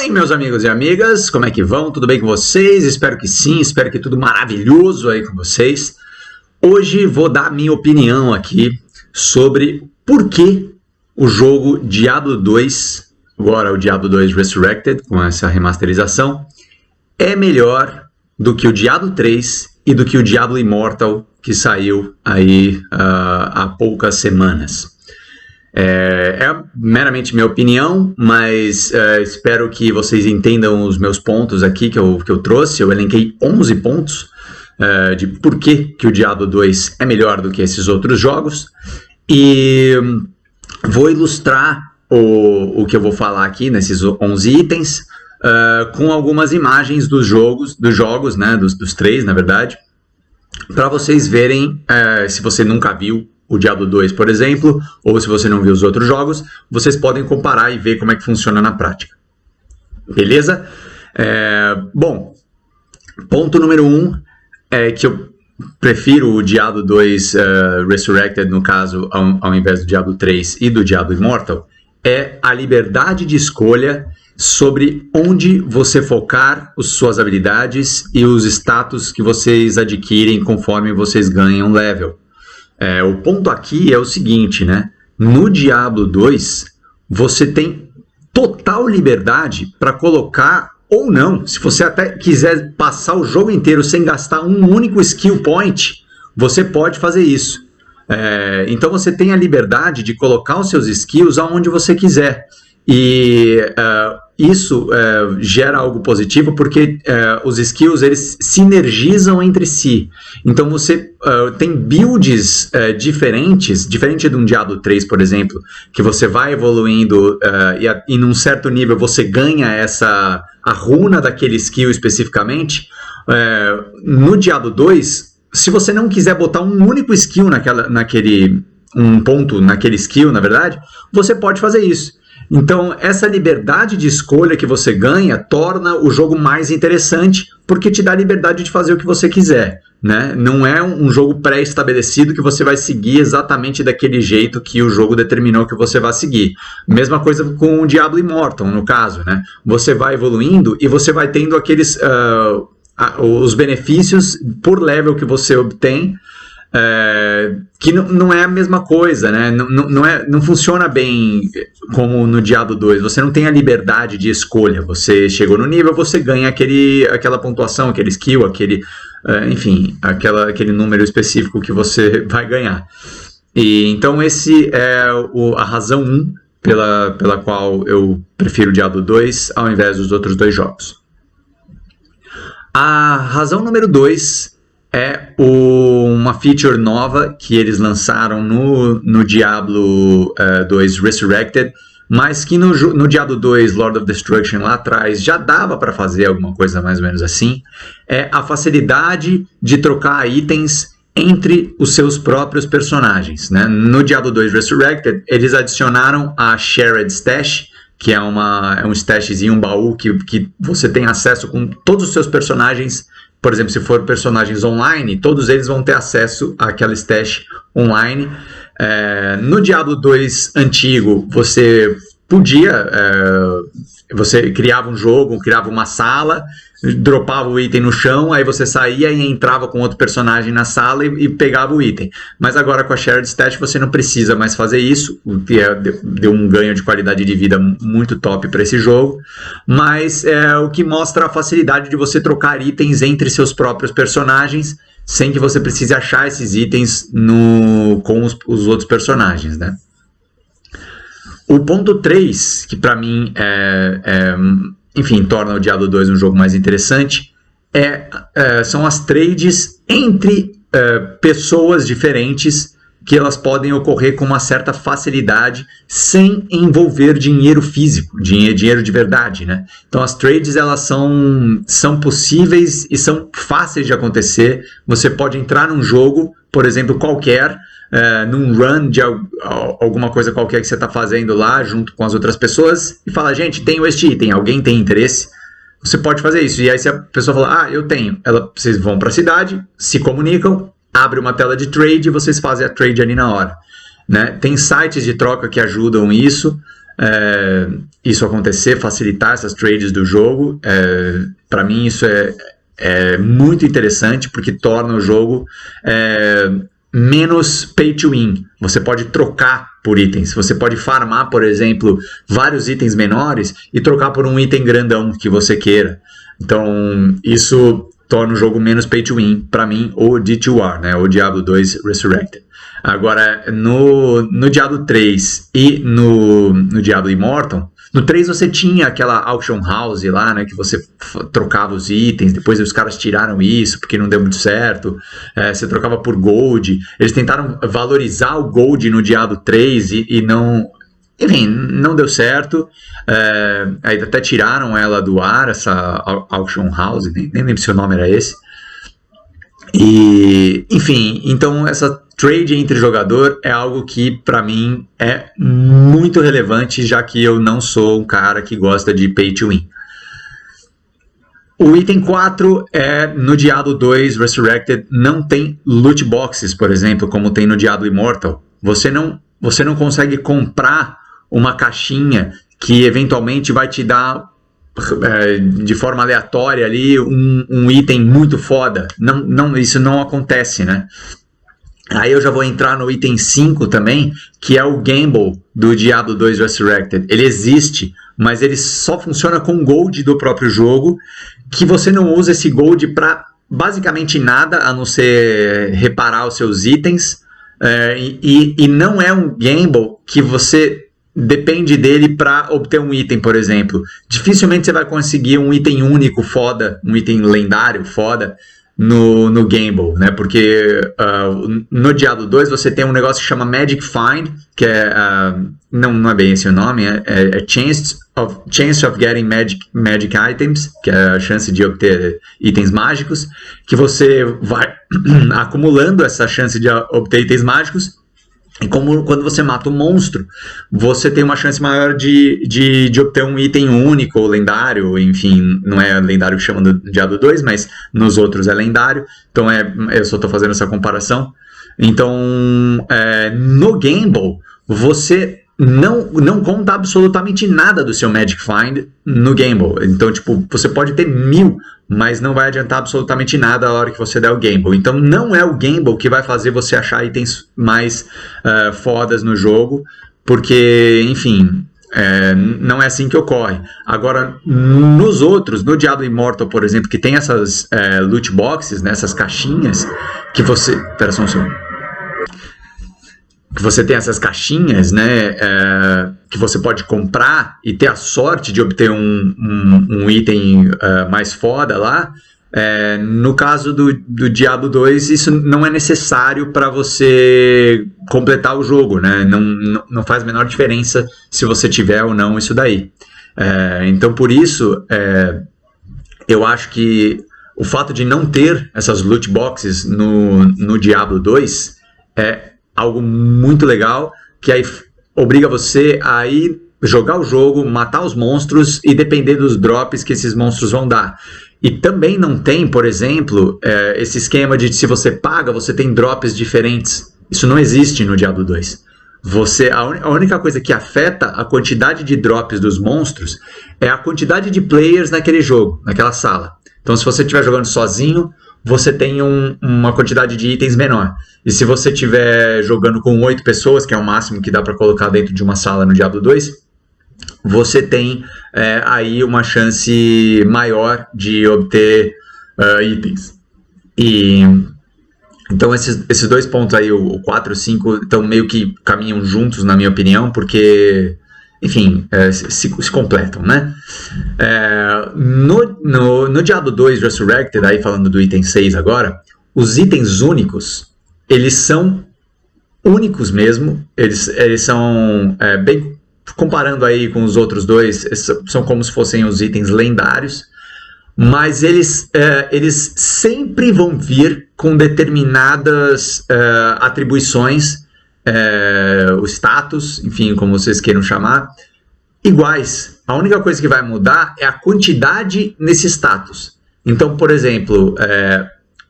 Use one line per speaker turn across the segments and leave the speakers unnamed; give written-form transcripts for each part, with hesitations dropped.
aí, meus amigos e amigas, como é que vão? Tudo bem com vocês? Espero que sim, espero que tudo maravilhoso aí com vocês. Hoje vou dar a minha opinião aqui sobre por que o jogo Diablo 2, agora o Diablo 2 Resurrected, com essa remasterização, é melhor do que o Diablo 3 e do que o Diablo Immortal, que saiu aí há poucas semanas. É meramente minha opinião, mas espero que vocês entendam os meus pontos aqui que eu trouxe. Eu elenquei 11 pontos de por que o Diablo 2 é melhor do que esses outros jogos. E vou ilustrar o que eu vou falar aqui nesses 11 itens com algumas imagens dos jogos, né, dos três, na verdade, para vocês verem, se você nunca viu o Diablo 2, por exemplo, ou se você não viu os outros jogos, vocês podem comparar e ver como é que funciona na prática. Beleza? Bom, ponto número 1 é que eu prefiro o Diablo 2 Resurrected, no caso, ao invés do Diablo 3 e do Diablo Immortal, é a liberdade de escolha sobre onde você focar as suas habilidades e os status que vocês adquirem conforme vocês ganham level. O ponto aqui é o seguinte, né? No Diablo 2, você tem total liberdade para colocar ou não. Se você até quiser passar o jogo inteiro sem gastar um único skill point, você pode fazer isso. Então você tem a liberdade de colocar os seus skills aonde você quiser. E isso gera algo positivo porque os skills eles sinergizam entre si. Então você tem builds diferente de um Diablo 3, por exemplo, que você vai evoluindo e num certo nível você ganha a runa daquele skill especificamente. No Diablo 2, se você não quiser botar um único skill um ponto naquele skill, na verdade, você pode fazer isso. Então, essa liberdade de escolha que você ganha torna o jogo mais interessante, porque te dá a liberdade de fazer o que você quiser, né? Não é um jogo pré-estabelecido que você vai seguir exatamente daquele jeito que o jogo determinou que você vai seguir. Mesma coisa com o Diablo Immortal, no caso, né? Você vai evoluindo e você vai tendo aqueles os benefícios por level que você obtém, que não é a mesma coisa, né? Não funciona bem como no Diablo 2. Você não tem a liberdade de escolha. Você chegou no nível, você ganha aquela pontuação, aquele skill, enfim, aquele número específico que você vai ganhar. Então esse é a razão 1 pela qual eu prefiro o Diablo 2 ao invés dos outros dois jogos. A razão número 2 é uma feature nova que eles lançaram no Diablo 2 Resurrected, mas que no Diablo 2 Lord of Destruction lá atrás já dava para fazer alguma coisa mais ou menos assim. É a facilidade de trocar itens entre os seus próprios personagens, né? No Diablo 2 Resurrected, eles adicionaram a Shared Stash, que é um stashzinho, um baú que você tem acesso com todos os seus personagens. Por exemplo, se for personagens online, todos eles vão ter acesso àquela stash online. No Diablo 2 antigo, você você criava um jogo, criava uma sala, dropava o item no chão, aí você saía e entrava com outro personagem na sala e pegava o item. Mas agora com a Shared Stash você não precisa mais fazer isso, o que deu um ganho de qualidade de vida muito top para esse jogo, mas é o que mostra a facilidade de você trocar itens entre seus próprios personagens, sem que você precise achar esses itens com os outros personagens, né? O ponto 3, que para mim enfim, torna o Diablo 2 um jogo mais interessante, são as trades entre pessoas diferentes, que elas podem ocorrer com uma certa facilidade, sem envolver dinheiro físico, dinheiro de verdade, né? Então as trades elas são possíveis e são fáceis de acontecer. Você pode entrar num jogo, por exemplo, qualquer, num run de alguma coisa qualquer que você está fazendo lá junto com as outras pessoas e fala, gente, tenho este item, alguém tem interesse? Você pode fazer isso. E aí se a pessoa falar, eu tenho, vocês vão para a cidade, se comunicam, abre uma tela de trade e vocês fazem a trade ali na hora, né? Tem sites de troca que ajudam isso. isso acontecer, facilitar essas trades do jogo. Para mim isso é muito interessante, porque torna o jogo menos pay to win. Você pode trocar por itens, você pode farmar, por exemplo, vários itens menores e trocar por um item grandão que você queira. Então isso torna o jogo menos pay to win, para mim, o D2R, né, o Diablo 2 Resurrected. Agora, no Diablo 3 e no Diablo Immortal, no 3 você tinha aquela auction house lá, né, que você trocava os itens, depois os caras tiraram isso porque não deu muito certo, você trocava por gold. Eles tentaram valorizar o gold no Diablo 3 e não... Enfim, não deu certo. Aí até tiraram ela do ar, essa auction house, nem lembro se o nome era esse. E, enfim, então essa trade entre jogador é algo que para mim é muito relevante, já que eu não sou um cara que gosta de pay to win. O item 4 no Diablo 2 Resurrected não tem loot boxes, por exemplo, como tem no Diablo Immortal. Você não consegue comprar uma caixinha que eventualmente vai te dar de forma aleatória ali um item muito foda. Isso não acontece, né? Aí eu já vou entrar no item 5 também, que é o Gamble do Diablo 2 Resurrected. Ele existe, mas ele só funciona com gold do próprio jogo, que você não usa esse gold para basicamente nada, a não ser reparar os seus itens, e não é um Gamble que você depende dele para obter um item, por exemplo. Dificilmente você vai conseguir um item único foda, um item lendário foda no Gamble, né? Porque no Diablo 2 você tem um negócio que chama Magic Find, que não é bem esse o nome, é Chance of Getting Magic Items, que é a chance de obter itens mágicos, que você vai acumulando essa chance de obter itens mágicos. E como quando você mata um monstro, você tem uma chance maior de obter um item único ou lendário. Enfim, não é lendário que chama do Diablo 2, mas nos outros é lendário. Então eu só estou fazendo essa comparação. Então, no Gamble, você não conta absolutamente nada do seu Magic Find no Gamble. Então, tipo, você pode ter 1000, mas não vai adiantar absolutamente nada a hora que você der o Gamble. Então não é o Gamble que vai fazer você achar itens mais fodas no jogo, porque, enfim, não é assim que ocorre. Agora, nos outros, no Diablo Immortal, por exemplo, que tem essas loot boxes, né, essas caixinhas, que você... Espera só um segundo. Que você tem essas caixinhas, né, que você pode comprar e ter a sorte de obter um item mais foda lá. No caso do Diablo 2, isso não é necessário para você completar o jogo, né? Não faz a menor diferença se você tiver ou não isso daí. Então, por isso, eu acho que o fato de não ter essas loot boxes no Diablo 2 é algo muito legal, que aí obriga você a ir jogar o jogo, matar os monstros e depender dos drops que esses monstros vão dar. E também não tem, por exemplo, esse esquema de se você paga, você tem drops diferentes. Isso não existe no Diablo 2. A única coisa que afeta a quantidade de drops dos monstros é a quantidade de players naquele jogo, naquela sala. Então, se você estiver jogando sozinho, você tem uma quantidade de itens menor. E se você estiver jogando com 8 pessoas, que é o máximo que dá para colocar dentro de uma sala no Diablo 2, você tem aí uma chance maior de obter itens. Então esses dois pontos aí, o 4 e o 5, estão meio que caminham juntos, na minha opinião, porque... Enfim, se completam, né? No Diablo 2 Resurrected, aí falando do item 6 agora, os itens únicos, eles são únicos mesmo, eles são, bem, comparando aí com os outros dois, são como se fossem os itens lendários, mas eles sempre vão vir com determinadas atribuições, o status, enfim, como vocês queiram chamar, iguais. A única coisa que vai mudar é a quantidade nesse status. Então, por exemplo,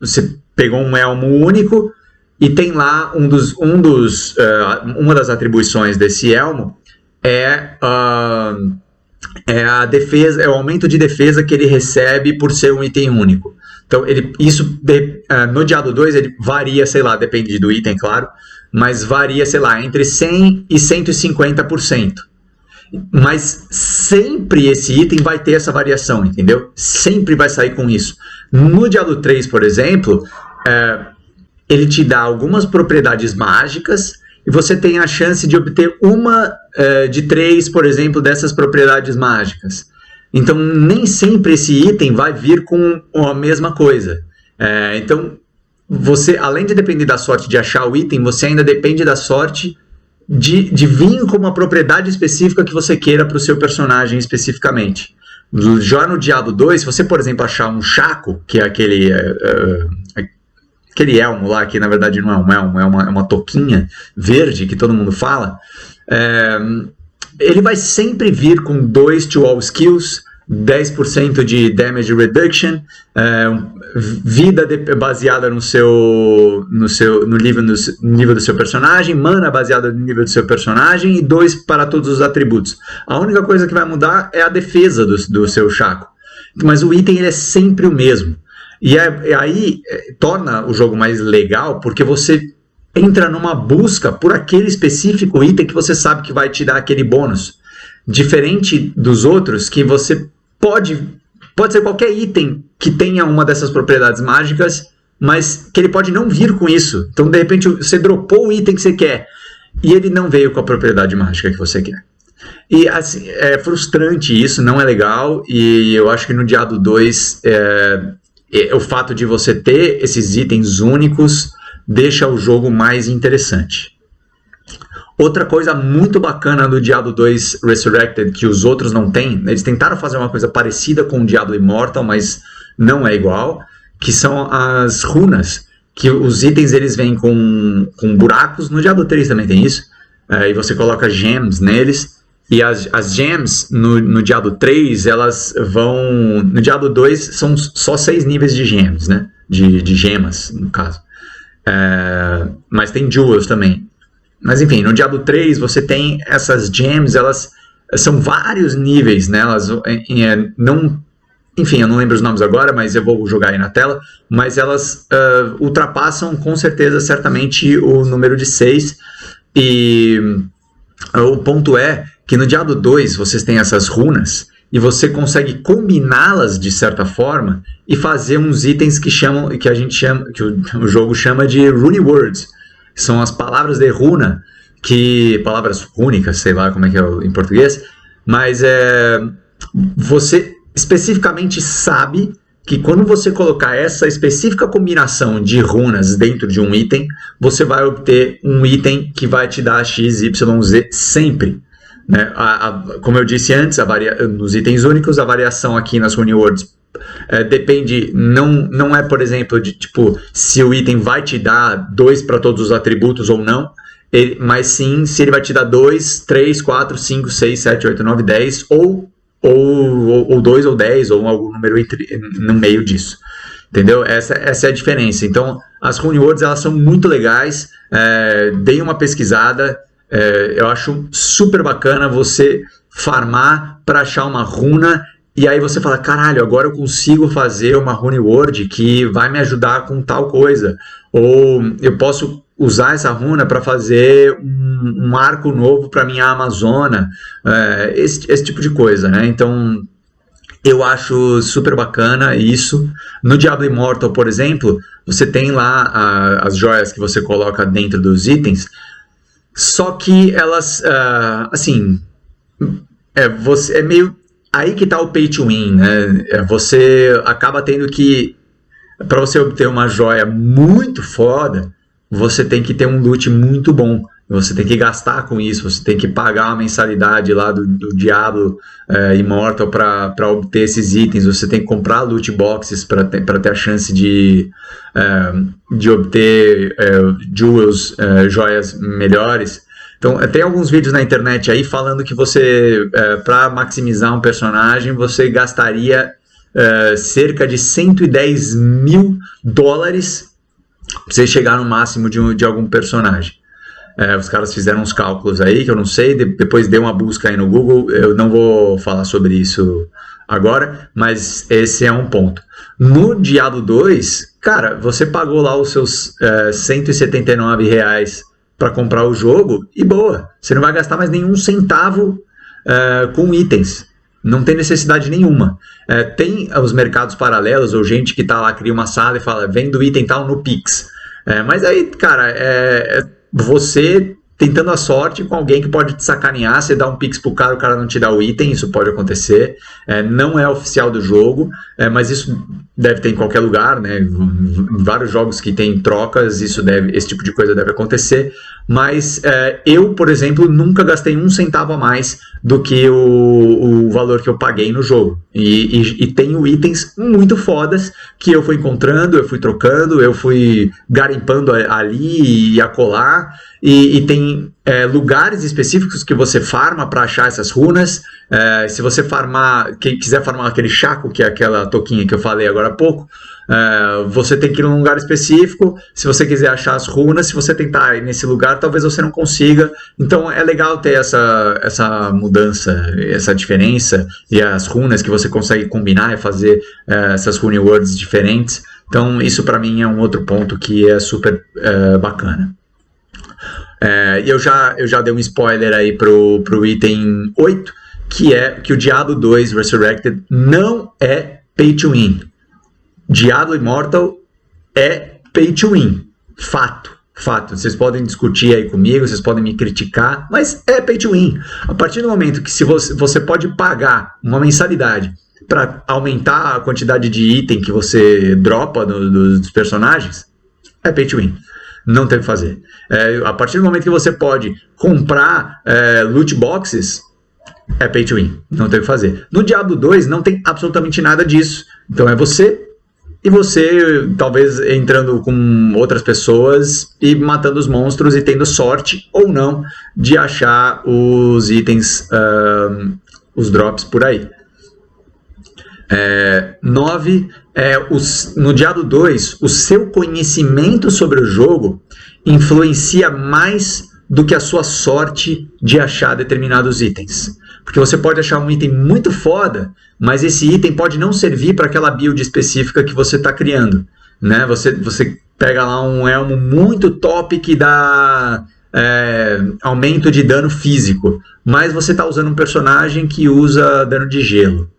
você pegou um elmo único e tem lá uma das atribuições desse elmo é a defesa, é o aumento de defesa que ele recebe por ser um item único. Então, no Diablo 2 ele varia, sei lá, depende do item, claro, mas varia, sei lá, entre 100% e 150%. Mas sempre esse item vai ter essa variação, entendeu? Sempre vai sair com isso. No Diablo 3, por exemplo, ele te dá algumas propriedades mágicas e você tem a chance de obter uma de 3, por exemplo, dessas propriedades mágicas. Então, nem sempre esse item vai vir com a mesma coisa. Então, você, além de depender da sorte de achar o item, você ainda depende da sorte de vir com uma propriedade específica que você queira para o seu personagem especificamente. Já no Diablo 2, se você, por exemplo, achar um Shaco, que é aquele elmo lá, que na verdade não é um elmo, é uma touquinha verde que todo mundo fala, ele vai sempre vir com 2 to all skills, 10% de damage reduction, vida baseada no nível do seu personagem, mana baseada no nível do seu personagem e 2 para todos os atributos. A única coisa que vai mudar é a defesa do seu Shaco, mas o item ele é sempre o mesmo. E aí torna o jogo mais legal, porque você entra numa busca por aquele específico item que você sabe que vai te dar aquele bônus. Diferente dos outros, que você pode ser qualquer item que tenha uma dessas propriedades mágicas, mas que ele pode não vir com isso. Então, de repente, você dropou o item que você quer e ele não veio com a propriedade mágica que você quer. E assim, é frustrante isso, não é legal, e eu acho que no Diablo 2 o fato de você ter esses itens únicos deixa o jogo mais interessante. Outra coisa muito bacana do Diablo 2 Resurrected, que os outros não têm, eles tentaram fazer uma coisa parecida com o Diablo Immortal, mas não é igual, que são as runas, que os itens eles vêm com buracos. No Diablo 3 também tem isso, e você coloca gems neles. E as gems no Diablo 3, elas vão... No Diablo 2 são só 6 níveis de gems, né? De gemas, no caso. Mas tem jewels também. Mas enfim, no Diablo 3 você tem essas gems, elas são vários níveis, né? Elas não... Enfim, eu não lembro os nomes agora, mas eu vou jogar aí na tela. Mas elas ultrapassam com certeza, certamente, o número de 6. E o ponto é que no Diablo 2 vocês têm essas runas e você consegue combiná-las de certa forma e fazer uns itens que a gente chama, que o jogo chama de Rune Words. São as palavras de runa, palavras rúnicas, sei lá como é que é em português, mas você especificamente sabe que quando você colocar essa específica combinação de runas dentro de um item, você vai obter um item que vai te dar X, Y, Z sempre. Né? Como eu disse antes, nos itens únicos, a variação aqui nas Rune Words depende, não é, por exemplo, de tipo, se o item vai te dar 2 para todos os atributos ou não, mas sim se ele vai te dar 2, 3, 4, 5, 6, 7, 8, 9, 10 ou 2 ou 10 ou algum número no meio disso. Entendeu? Essa é a diferença. Então, as Rune Words, elas são muito legais. Deem uma pesquisada. Eu acho super bacana você farmar para achar uma runa e aí você fala, caralho, agora eu consigo fazer uma Rune Word que vai me ajudar com tal coisa. Ou eu posso usar essa runa para fazer um arco novo para minha Amazona. Esse tipo de coisa, né? Então, eu acho super bacana isso. No Diablo Immortal, por exemplo, você tem lá as joias que você coloca dentro dos itens, só que elas, assim, é meio... Aí que tá o pay to win, né? Você acaba tendo que... Para você obter uma joia muito foda, você tem que ter um loot muito bom. Você tem que gastar com isso, você tem que pagar uma mensalidade lá do Diablo Immortal para obter esses itens, você tem que comprar loot boxes para ter a chance de obter jewels, joias melhores. Então, tem alguns vídeos na internet aí falando que você, para maximizar um personagem, você gastaria cerca de $110 mil para você chegar no máximo de algum personagem. Os caras fizeram uns cálculos aí que eu não sei, depois dei uma busca aí no Google, eu não vou falar sobre isso agora, mas esse é um ponto. No Diablo 2, cara, você pagou lá os seus R$ 179 para comprar o jogo e boa, você não vai gastar mais nenhum centavo com itens. Não tem necessidade nenhuma. Tem os mercados paralelos, ou gente que tá lá, cria uma sala e fala, vendo item tal no Pix. Mas aí, cara, você tentando a sorte com alguém que pode te sacanear, você dá um Pix pro cara, o cara não te dá o item, isso pode acontecer. Não é oficial do jogo, mas isso deve ter em qualquer lugar, né? Em vários jogos que tem trocas, esse tipo de coisa deve acontecer. Mas eu, por exemplo, nunca gastei um centavo a mais do que o valor que eu paguei no jogo. E tenho itens muito fodas que eu fui encontrando, eu fui trocando, eu fui garimpando ali e acolá. E tem lugares específicos que você farma para achar essas runas. Se você quiser farmar aquele chaco, que é aquela toquinha que eu falei agora há pouco, você tem que ir num lugar específico. Se você quiser achar as runas, se você tentar ir nesse lugar, talvez você não consiga. Então é legal ter essa mudança, essa diferença, e as runas que você consegue combinar e fazer essas rune words diferentes. Então isso para mim é um outro ponto que é super bacana. E eu já dei um spoiler aí pro item 8, que é que o Diablo 2 Resurrected não é pay to win. Diablo Immortal é pay to win. Fato. Vocês podem discutir aí comigo, vocês podem me criticar, mas é pay to win. A partir do momento que você pode pagar uma mensalidade para aumentar a quantidade de item que você dropa dos personagens, é pay to win. Não tem o que fazer. A partir do momento que você pode comprar loot boxes, é pay to win. Não tem o que fazer. No Diablo 2 não tem absolutamente nada disso. Então é você e você talvez entrando com outras pessoas e matando os monstros e tendo sorte ou não de achar os itens, os drops por aí. 9, no Diablo 2, o seu conhecimento sobre o jogo influencia mais do que a sua sorte de achar determinados itens. Porque você pode achar um item muito foda, mas esse item pode não servir para aquela build específica que você está criando. Né? Você pega lá um elmo muito top que dá aumento de dano físico, mas você está usando um personagem que usa dano de gelo.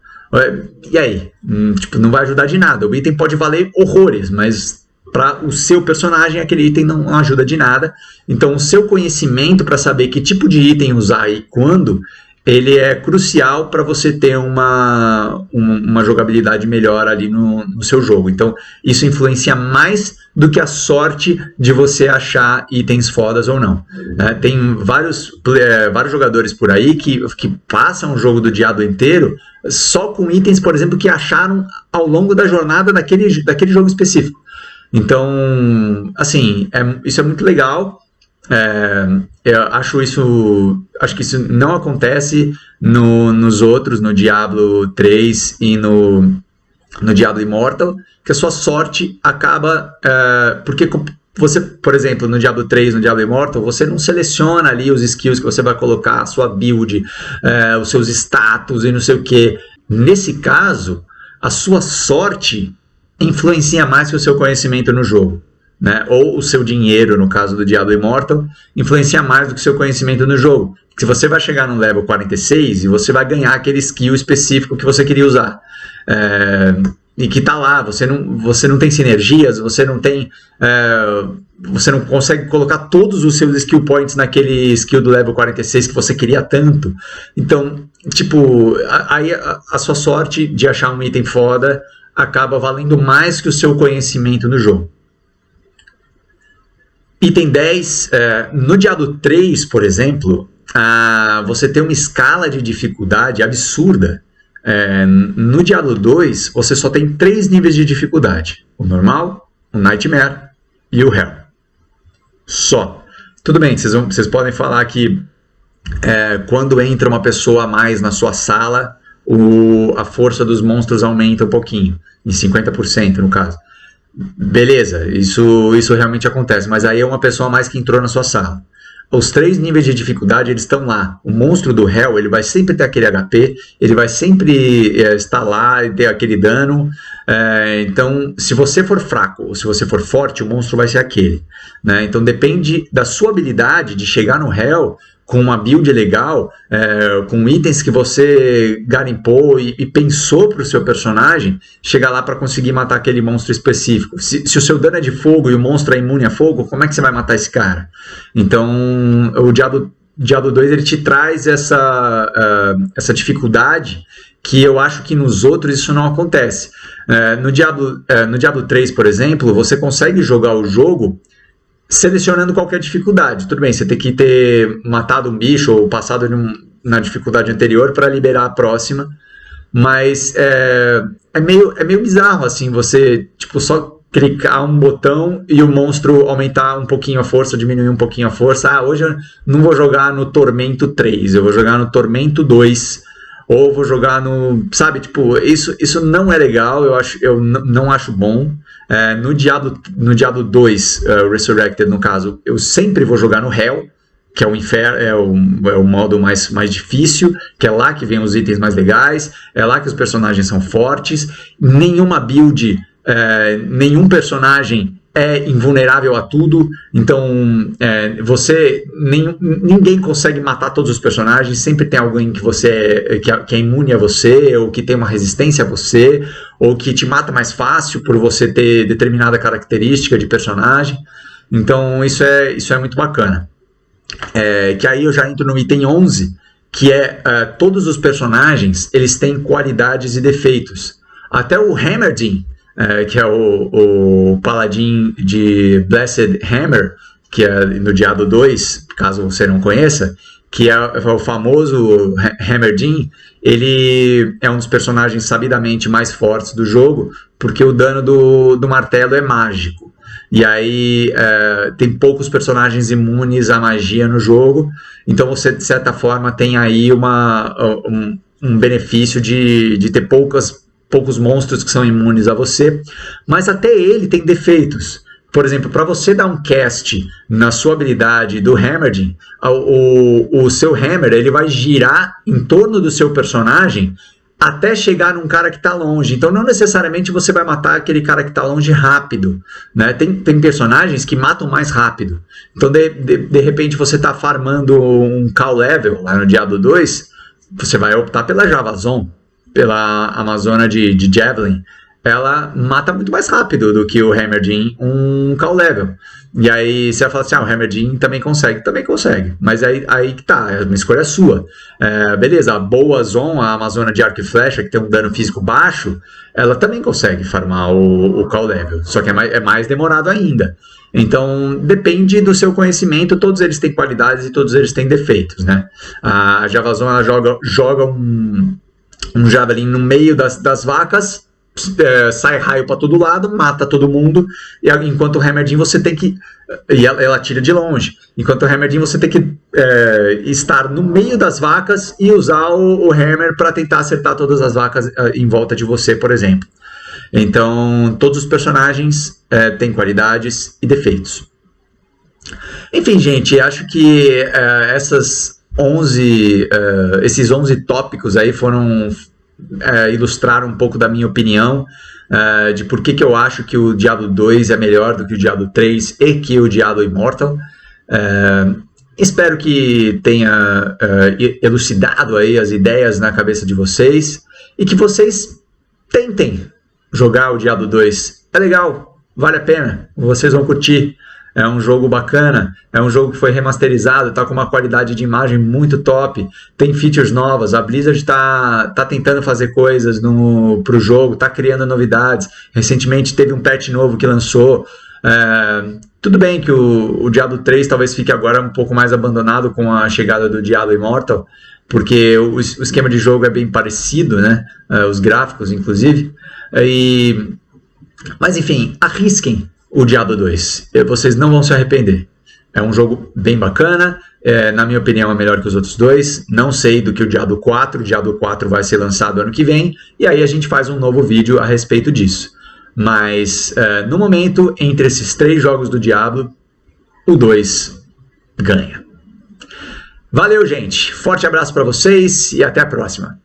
E aí? Não vai ajudar de nada. O item pode valer horrores, mas para o seu personagem aquele item não ajuda de nada. Então o seu conhecimento para saber que tipo de item usar e quando, ele é crucial para você ter uma jogabilidade melhor ali no seu jogo. Então isso influencia mais do que a sorte de você achar itens fodas ou não. Tem vários jogadores por aí que passam o jogo do Diablo inteiro só com itens, por exemplo, que acharam ao longo da jornada daquele jogo específico. Então, assim, isso é muito legal. Eu acho que isso não acontece nos outros, no Diablo 3 e no Diablo Immortal, que a sua sorte acaba... porque você, por exemplo, no Diablo 3, no Diablo Immortal, você não seleciona ali os skills que você vai colocar, a sua build, os seus status e não sei o que. Nesse caso, a sua sorte influencia mais que o seu conhecimento no jogo. Né? Ou o seu dinheiro, no caso do Diablo Immortal, influencia mais do que o seu conhecimento no jogo. Se você vai chegar no level 46 e você vai ganhar aquele skill específico que você queria usar. E que está lá, você não tem sinergias, você não consegue colocar todos os seus skill points naquele skill do level 46 que você queria tanto. Então, aí a sua sorte de achar um item foda acaba valendo mais que o seu conhecimento no jogo. Item 10, no Diablo 3, por exemplo, você tem uma escala de dificuldade absurda. No Diablo 2, você só tem 3 níveis de dificuldade. O normal, o Nightmare e o Hell. Só. Tudo bem, vocês podem falar que quando entra uma pessoa a mais na sua sala, a força dos monstros aumenta um pouquinho, em 50% no caso. Beleza, isso realmente acontece, mas aí é uma pessoa a mais que entrou na sua sala. os 3 níveis de dificuldade, eles estão lá. O monstro do Hell, ele vai sempre ter aquele HP, ele vai sempre estar lá e ter aquele dano. Então, se você for fraco ou se você for forte, o monstro vai ser aquele, né? Então, depende da sua habilidade de chegar no Hell com uma build legal, com itens que você garimpou e pensou para o seu personagem, chegar lá para conseguir matar aquele monstro específico. Se o seu dano é de fogo e o monstro é imune a fogo, como é que você vai matar esse cara? Então, o Diablo 2 ele te traz essa dificuldade que eu acho que nos outros isso não acontece. No Diablo 3, por exemplo, você consegue jogar o jogo selecionando qualquer dificuldade. Tudo bem, você tem que ter matado um bicho ou passado na dificuldade anterior para liberar a próxima, mas é meio bizarro assim, você tipo, só clicar um botão e o monstro aumentar um pouquinho a força, diminuir um pouquinho a força. Hoje eu não vou jogar no Tormento 3, eu vou jogar no Tormento 2, ou vou jogar no... Sabe, tipo, isso não é legal, eu não acho bom. No Diablo 2, Resurrected, no caso, eu sempre vou jogar no Hell, que é o inferno, é o modo mais difícil, que é lá que vem os itens mais legais, é lá que os personagens são fortes, nenhuma build, nenhum personagem é invulnerável a tudo, então ninguém consegue matar todos os personagens, sempre tem alguém que é imune a você, ou que tem uma resistência a você, ou que te mata mais fácil por você ter determinada característica de personagem. Então isso é muito bacana. Que aí eu já entro no item 11, que todos os personagens eles têm qualidades e defeitos. Até o Heimerdinger, que é o paladin de Blessed Hammer, que é no Diablo 2, caso você não conheça, que é o famoso Heimerdinger. Ele é um dos personagens sabidamente mais fortes do jogo, porque o dano do martelo é mágico. E aí tem poucos personagens imunes à magia no jogo, então você, de certa forma, tem aí um benefício de ter poucos monstros que são imunes a você, mas até ele tem defeitos. Por exemplo, para você dar um cast na sua habilidade do Heimerdinger, o seu Hammer ele vai girar em torno do seu personagem até chegar num cara que está longe. Então não necessariamente você vai matar aquele cara que está longe rápido, né? Tem personagens que matam mais rápido. Então de repente você está farmando um call level lá no Diablo 2, você vai optar pela Javazon, pela Amazona de Javelin. Ela mata muito mais rápido do que o Heimerdinger um call level. E aí você vai falar assim, o Heimerdinger também consegue, mas aí que tá, é uma escolha sua. Beleza, a boa Zon, a Amazona de arco e flecha, que tem um dano físico baixo, ela também consegue farmar o call level, só que é mais demorado ainda. Então, depende do seu conhecimento, todos eles têm qualidades e todos eles têm defeitos, né? A Javazon, ela joga um Javelin no meio das vacas, sai raio para todo lado, mata todo mundo, e enquanto o Heimerdinger você tem que... E ela tira de longe. Enquanto o Heimerdinger você tem que estar no meio das vacas e usar o Hammer para tentar acertar todas as vacas em volta de você, por exemplo. Então, todos os personagens têm qualidades e defeitos. Enfim, gente, acho que esses 11 tópicos aí foram... ilustrar um pouco da minha opinião de por que eu acho que o Diablo 2 é melhor do que o Diablo 3 e que o Diablo Immortal. Espero que tenha elucidado aí as ideias na cabeça de vocês e que vocês tentem jogar o Diablo 2. É legal, vale a pena, vocês vão curtir. É um jogo bacana, é um jogo que foi remasterizado, está com uma qualidade de imagem muito top, tem features novas, a Blizzard está tentando fazer coisas para o jogo, está criando novidades. Recentemente teve um patch novo que lançou. Tudo bem que o Diablo 3 talvez fique agora um pouco mais abandonado com a chegada do Diablo Immortal, porque o esquema de jogo é bem parecido, né? Os gráficos, inclusive. Mas enfim, arrisquem o Diablo 2, vocês não vão se arrepender. É um jogo bem bacana, na minha opinião é melhor que os outros dois. Não sei do que o Diablo 4 vai ser lançado ano que vem, e aí a gente faz um novo vídeo a respeito disso. Mas no momento, entre esses 3 jogos do Diablo, o 2 ganha. Valeu, gente. Forte abraço para vocês e até a próxima.